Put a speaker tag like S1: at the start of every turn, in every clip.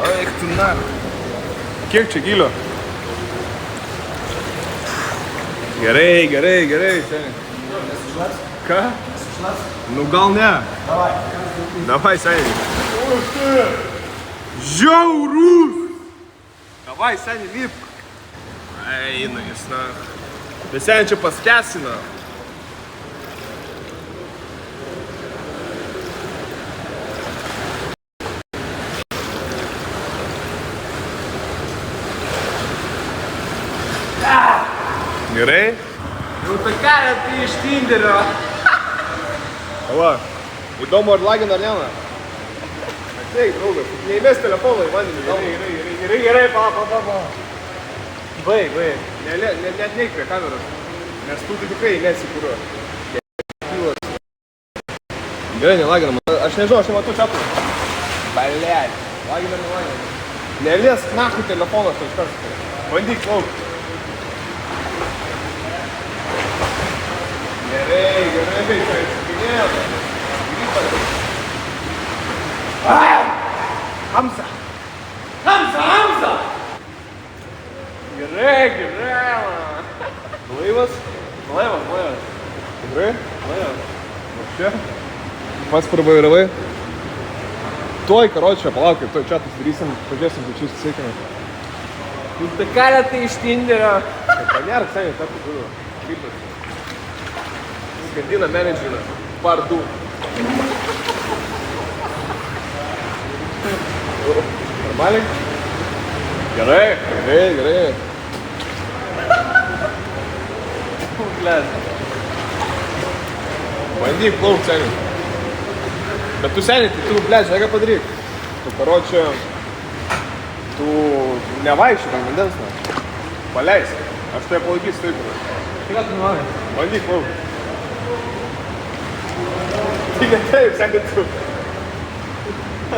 S1: Eik tu na. Kiek čia gilio? Gerai, gerai, gerai, seniai. Ką? Nu gal ne. Davai, seniai. Žiaurus! Davai, seniai, lipk. Eina jis, na. Bet seniai čia paskesina. Gerai?
S2: Jau tą karą tai iš Tinderio.
S1: Va, įdomu ar lagina ar ne? Ateik, draugas, neįmės telefoną į vandenį.
S2: Gerai, pala. Baig.
S1: Net neik prie kameros, nes tu tikrai nesikuriu. Gerai, nelaginam. Aš nežinau, aš nematau čiapų. Balelį. Laginam, nelaginam. Neliesk nahui telefonas, tai iš karto. Bandyk, lauk. Gerai, čia atsikinėjom. Hamza! Gerai. Laivas?
S2: Laivas.
S1: Tikrai? Laivas. Čia? Pats pravairavai? Tuoj, karočią, palauk, tuoj čia darysim, pažiūrėsim, kad čia susiekinam.
S2: Jau tą karą tai iš Tinderio.
S1: Panėrk, seniai, tarp būdų. Kiltas. Skandina menedžerą. Pardu. Normaliai? Gerai.
S2: Blet.
S1: Bandyk plaukt, seniai. Bet tu seniai, tai tu, blet, žinai ką padaryk. Tu, karočią, tu nevaikščiai ant vandens, na. Paleisk. Aš tai palaikysiu taip.
S2: Ką tu nori?
S1: Bandyk plaukt. Tai ne taip, seniai tu.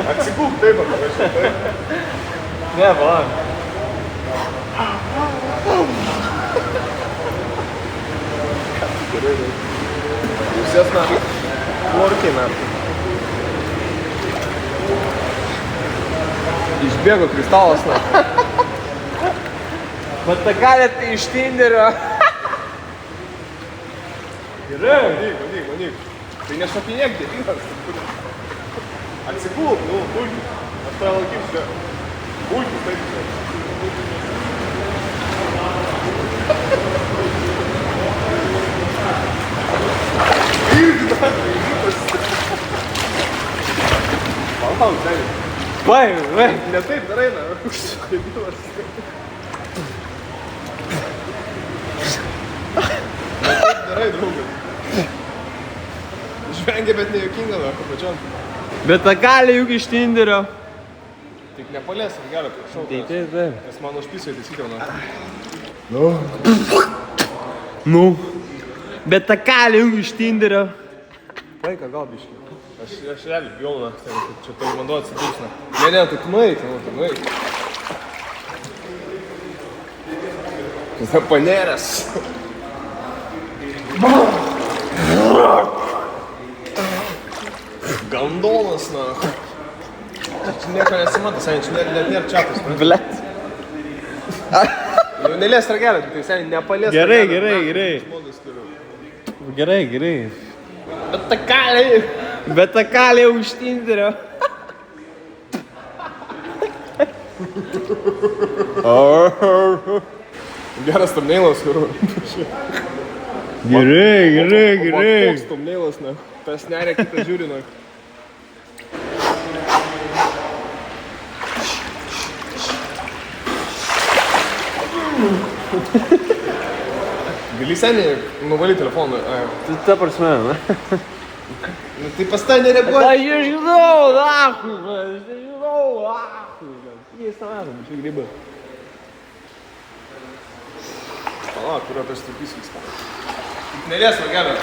S1: Atsigūk taip, panašiai, taip.
S2: Ne, pala.
S1: Gerai. Jūs jas, na, lorkiai, na. Išbėgo kristalas, na.
S2: Bet tą karą tai iš Tinderio.
S1: Gerai. Bandyk. Tai nešokinėk, dėlingas. Atsigūk, nu, puikiai. Aš tave laikysiu čia. Puikiai, taip. Palauk, seniai.
S2: Baig.
S1: Ne taip darai, na. Užsikaibilas. Ne taip darai, draugas. Žvengia, bet nejuokinga, na, pačiom.
S2: Bet tą karą juk iš Tinderio.
S1: Tik nepaliesim, gerai, prašau.
S2: Taip.
S1: Nes man užpisai taisykiau, na.
S2: Nu. Bet tą karą juk iš Tinderio.
S1: Vaiką gal biškį. Aš realiai bijau, na, kad čia toj vanduo atsidurs, na. Ne, tai tu nueik, tu nueik. Tai panėrės. Gandonas, na. Čia nieko nesimata, seniai, čia net nėra čiapas.
S2: Blet.
S1: Jau nelės ragelio, tai seniai nepalies
S2: Gerai. Bet tą karą jau iš Tinderio.
S1: Geras thumbnailas, kur.
S2: Gerai.
S1: Koks thumbnailas, na. Tas neria, kitą žiūri, na. Gali seniai nuvalį telefoną.
S2: Tai ta prasme, na.
S1: Nu, tai pas tą nereaguoja.
S2: Aš žinau, nahui. Jis namatom, čia grybai.
S1: Palauk, kurio tas trupys vyksta. Tik nelės ragelio.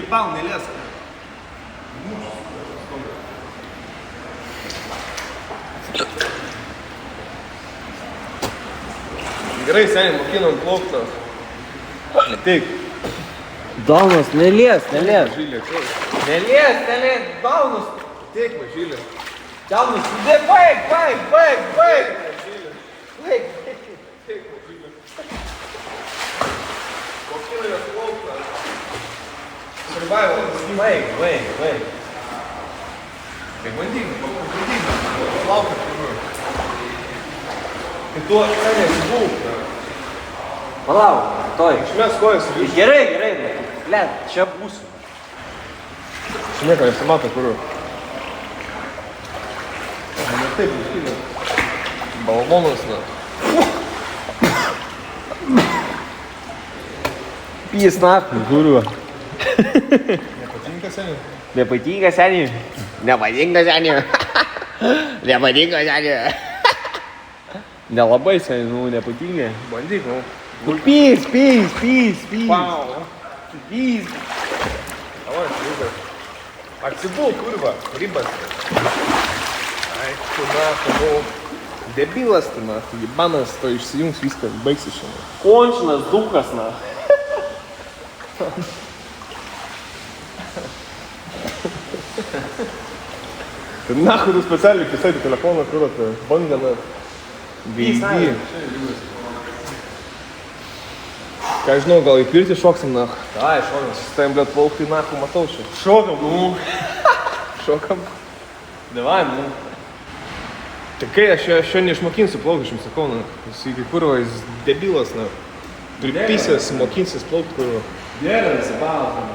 S1: Ебал, neliesk. Gerai, seniai, mokinam plaukti. Ateik.
S2: Daunas, nelies, nelies.
S1: Mažylė, kur?
S2: Nelies, nelies, Daunas.
S1: Ateik, mažylė.
S2: Daunas, baig. Baig.
S1: Mokinam jos plaukti. Survival.
S2: Baig.
S1: Tai bandyk. Laukia, kur. Tai tu seniai atsibūk.
S2: Palauk, toj.
S1: Išmes kojas ir iš...
S2: Gerai, blet, čia būsiu.
S1: Nieko nesimato, kur. Ne taip, iškylė. Balvonas, na.
S2: Pys naktį, kuriuo.
S1: Nepatinka, seniai?
S2: Nepatinka, seniai. Nelabai, seniai, nu, nepatinka.
S1: Bandyk, nu.
S2: Nu, pys.
S1: Pau.
S2: Pys.
S1: Davai, ribas. Atsibūk, kurva. Ribas. Ai, tu naku, nu. Debilas tu naku. Jibanas, to išsijungs viskas, baigsi šiandien.
S2: Končinas dukas, na.
S1: Tai naku tu specialiai pisai į telefoną, kur tu bandėme. Veidį. Ką žinau, gal į pirtį šoksim, naku.
S2: Ai, šokas.
S1: Stajam, blėt, plaukti, naku, matau čia.
S2: Šokam, nu.
S1: Šokam.
S2: Davai, nu.
S1: Tai kai aš jo neišmokinsiu plaukti, aš jums sakau, na. Jis iki kurva, jis debilas, na. Pripisęs, mokinsis plaukti, kurva.
S2: Gerai, nesibalas, nu.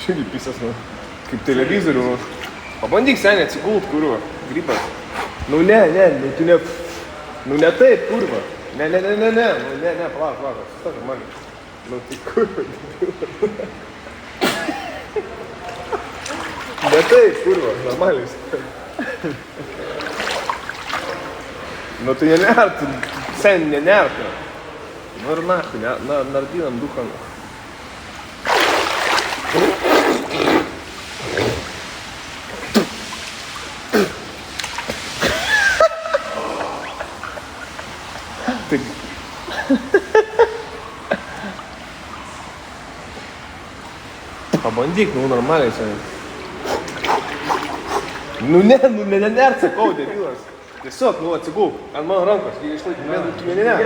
S1: Šiandien pisęs, na. Kaip televizorių, nu. Pabandyk, seniai, atsigult, kurva. Grybas. Nu ne, tu ne... Nu ne taip, kurva. Ne, palauk, sustok, man. Nu tai kurva, debilas. Ne taip, kurva, normaliai. Nu tai nenert, sen nenert. Nu ir nachu, nardinam duchą. Taip. Pabandyk, nu normaliai sen. Nu nenert, sakau, debilas. Tiesiog, nu atsigūk, ant mano rankos, jei išlaik, tu nenert.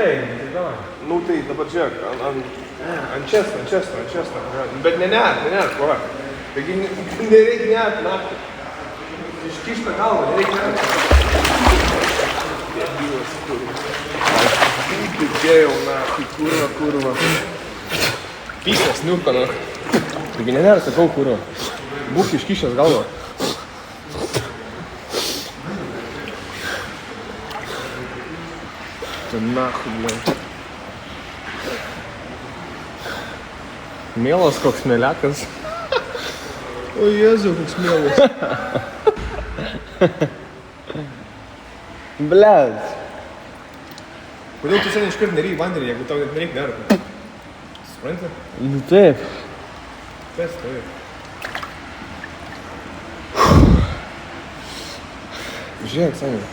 S1: Nu tai dabar žiūrėk, ant često. Bet nenert, kova. Taigi nereikia nert, naktį. Iškišta galva, nereikia nert. Debilas, kurva. Didėjau, naktį, kurva. Pisas, niurka, na. Taigi nenert, sakau, kurva. Būk iškišęs galva. Tu nachu, blin. Mielas koks melekas. O Jėzau, koks mielas.
S2: Blet.
S1: Kodėl tu seniai iškart nereikia vandenį, jeigu tau net nereikia nervų? Supranti?
S2: Nu taip.
S1: Kas taip? Žiūrėk, seniai.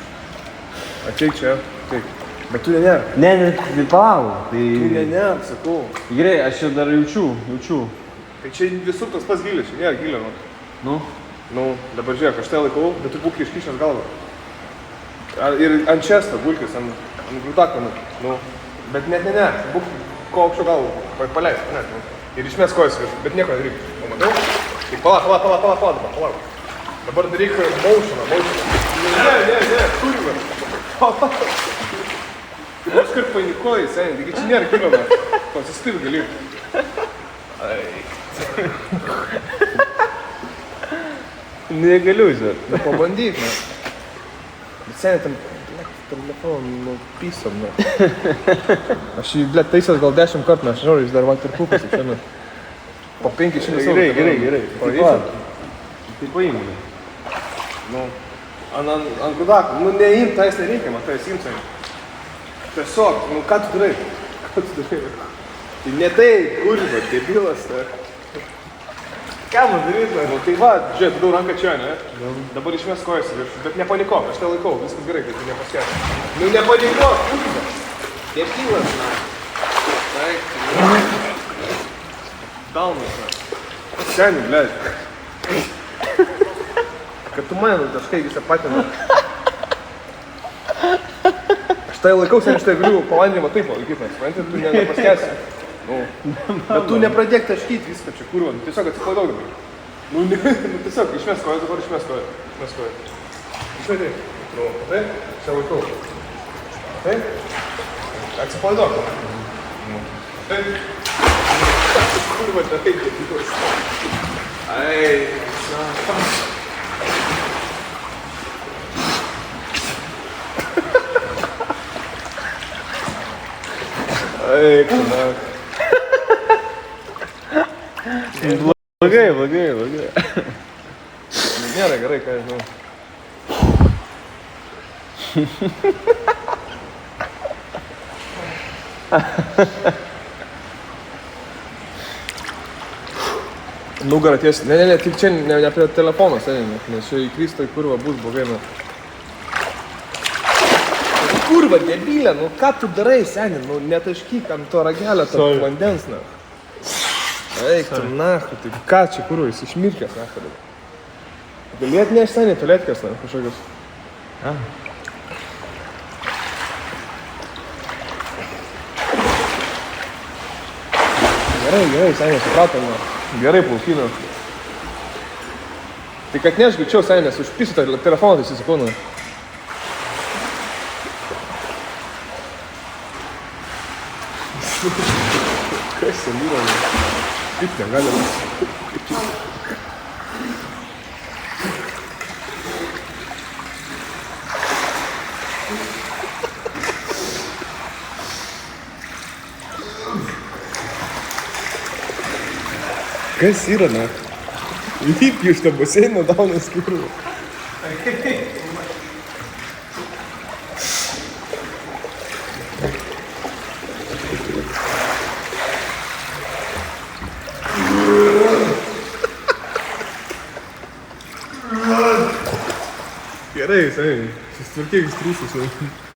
S1: Ateik čia, ateik. Bet tu nenert.
S2: Ne, tai palauk.
S1: Tu nenert, sakau.
S2: Gerai, aš jau dar jaučiu.
S1: Tai čia visur tas pats gilis, čia nėra gilio.
S2: Nu.
S1: Nu, dabar žiūrėk, aš tai laikau, bet tu būk iškišęs galvą. Ir ant često gulkis, ant grūdako, nu. Bet net ne, būk ko aukščio galvą, paleis, ne. Ir išmes kojas virš, bet nieko nedaryk. Matau? Tik palauk. Dabar daryk motioną. Ne, kurva. Tu iškart panikoji, seniai, taigi čia nėra gilio, man. Pasispir gali. Negaliu, žiūrėk. Nu, pabandyk, ne. Bet seniai, tam telefoną nupisom, ne. Aš jį, blėt, taisęs gal 10 kartų, aš žinau, jis dar vakar kūpas, čia, ne. Po 500 eurų.
S2: Gerai.
S1: Pavyzdžiui.
S2: Tai paimė.
S1: Nu, ant grūdako. Nu, neimt, tais nereikia, matai, imt, seniai. Tiesiog, nu ką tu darai? Tai ne tai, kurva, debilas, ne.
S2: Ką man daryti?
S1: Nu tai va, žiūrėk, tu daug ranką čia, ne? Dabar išmes kojas į viršų, bet nepanikuok, aš tai laikau, viskas gerai, kad tu nepaskęsi. Nu nepanikuok, kurva. Dėkylas, na. Taip, Dalmas, na. Seniai, blėdžiu. Kad tu mane taškai visą patinę. Aš tai laikau, seniai, aš tai galiu pavandymą taip palaikyti, nes, supranti, tu nepaskęsi. Nu, bet tu nepradėk taškyti viską čia, kurva, nu tiesiog atsipalaiduok dabar. Nu tiesiog, išmes kojas, dabar išmes kojas. Išmes kojas. Išmai taip. Nu, taip, čia laikau. Taip. Atsipalaiduok. Nu, taip. Kurva, čia taip, dėkylas. Ai, na. Ai, kuna.
S2: Blogai.
S1: Nėra gerai, ką žinau. Nugarą tiesi. Ne, tik čia ne prie telefono seniai, nes čia įkrista į kurvą bus blogai. Nu. Kurva, debilė, nu ką tu darai seniai, nu netaškyk ant to ragelio tarp vandens, na. Eik, tu nahu, tai ką čia kurva, jis išmirkęs, nahu. Galėt neš seniai tualetkės, na, kažkokios. Gerai, seniai, supratom, na. Gerai plaukino. Tai kad neš greičiau, seniai, nes užpisiu tą telefoną, tai susipau, na. Kas ten yra, ne? Kaip negalima. Kas yra, ne? Lyp iš tą baseiną daunas kurva. Gerai, seniai. Susitvarkyk strūsus.